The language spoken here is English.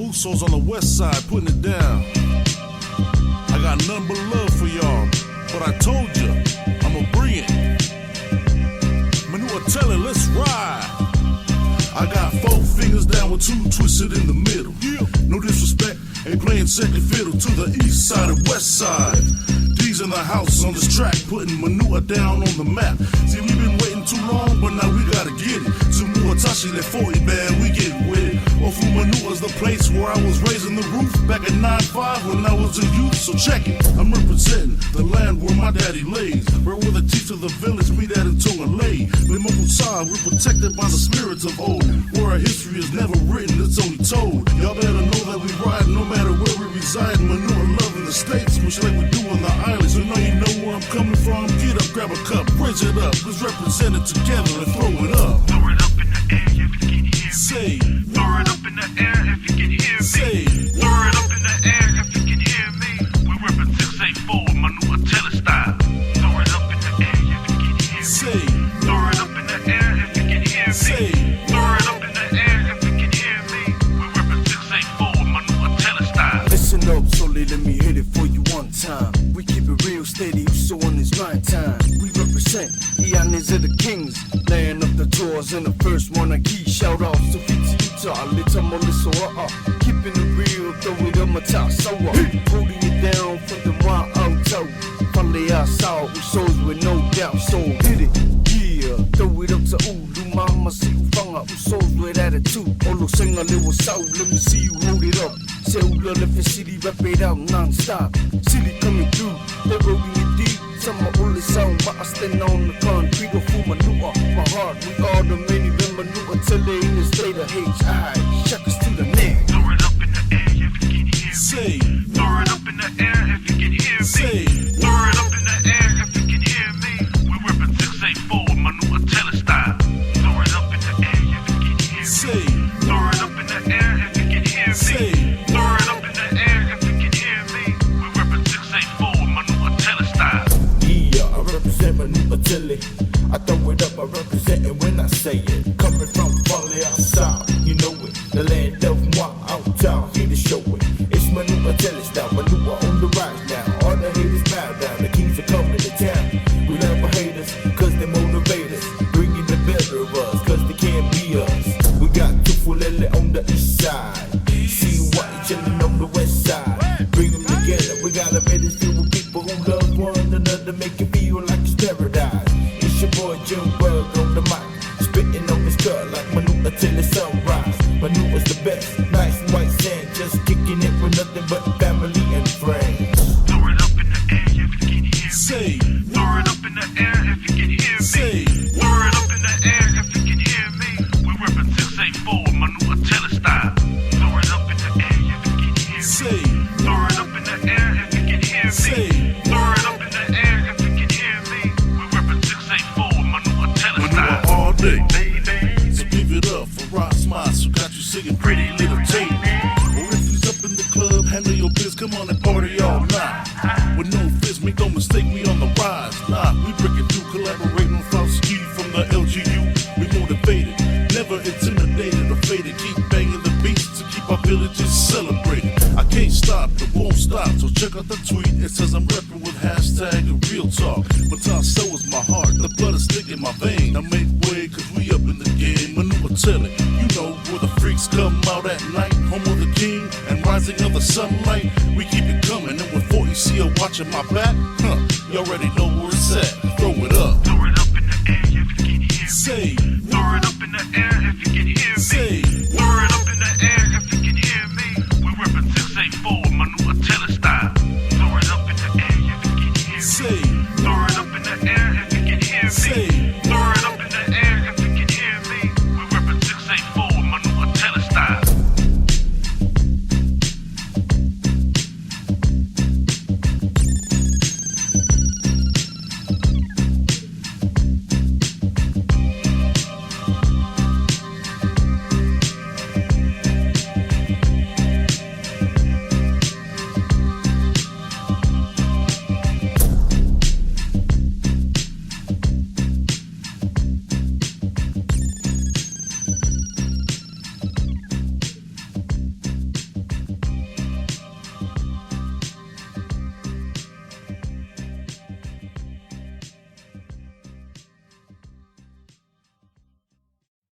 Usos on the west side putting it down. I got nothing but love for y'all, but I told ya, I'ma bring it. Manua tell it, let's ride. I got 4 fingers down with 2 twisted in the middle. No disrespect, ain't playing second fiddle to the east side and west side. D's in the house on this track, putting Manua down on the map. See, we been waiting too long, but now we gotta get it. Tashi that 40 bad, we getting with it. Ofu Manua's the place where I was raising the roof back at 9-5 when I was a youth. So check it, I'm representing the land where my daddy lays, where the chiefs of the village meet at and toe and lay. But Mokusai, we're protected by the spirits of old, where our history is never written, it's only told. Y'all better know that we ride no matter where we reside. Manua love in the States, much like we do on the islands. So now you know where I'm coming from. Get up, grab a cup, raise it up. Let's represent it together and throw it up. Throw it up in the air if you can hear me. Say, throw it up in the air if you can hear me. Say, throw it up in the air if you can hear me. We represent 684 Manua Tele style. Throw it up in the air if you can hear me. Say, throw it up in the air if you can hear me. Say, throw it up in the air if you can hear me. We represent 684 Manua Tele style. Listen up, Sully, let me hit it for you one time. We keep it real steady, so on this grind time. We represent Eones of the Kings, land of the tours, and the first one I key. Shout out to Fiti Utah, little Melissa, keeping it real, throw it up my top, so holding it down from the one auto. Finally I saw Usos with no doubt, so hit it, yeah. Throw it up to Ulu, mama, see you fanga, Usos with attitude. Olo sing a little soul, let me see you hold it up. Say Ula left the city, rap it out non-stop. Silly coming through, they're rolling it deep. Some of all the sound, but I stand on the concrete of Manua. My heart, we are the many, then Manua Tele in the state of HI. Shakas to the neck. Throw it up in the air if you can hear me. say, Throw it up in the air if you can hear me. say, Throw it up in the air if you can hear me. We reppin' 684 Manua Tele style. Throw it up in the air if you can hear me. say, Throw it up in the air if you can hear me. say. Throw it up in the air if you can hear me. We reppin' 684 Manua Tele style. Yeah, I represent Manua Tele. I throw it up, I represent it when I say it. Coming from Foley outside, you know it. The land of moi out town, here to show it. It's Manua Tele style, Manua on the rise now. All the haters bow down, the kings are coming to town. We love our haters, cause they motivate us. Bringing the better of us, cause they can't be us. We got Tufulele on the east side. See why chillin' on the west side. Bring them together, we got a better feel with people who love one another, make it feel like it's paradise. It's your boy Junebug on the mic, spitting on this cut like Manua till it's sunrise. Manua's the best, nice white sand, just kicking it with nothing but family and friends. Throw it up in the air if you can hear me. Say, Throw it up in the air if you can hear me. say, Throw it up in the air if you can hear me. We reppin' 684 Manua Tele style. Throw it up in the air if you can hear me. say, Throw it up in the air if you can hear me. say. Throw it up in the air if you can hear me. We reppin' 684 Manua Tele Manua style. all day. So give it up for Rock Smiles who got you singing Pretty Little Tape. Or if he's up in the club, handle your biz, come on and party all night. With no fist, make no mistake, we on the rise. Nah, we breaking through, collaborating on Fauci from the LGU. We motivated, never intimidated or faded. Keep banging the beats to keep our villages celebrated. I can't stop, it won't stop, so check out the tweet. It says I'm repping with hashtag real talk. But so is my heart, the blood is thick in my vein. I make way, cause we up in the game. Manua Tele, you know where the freaks come out at night. Home of the king and rising of the sunlight. We keep it coming, and with 40 CL watching my back, you already know where it's at.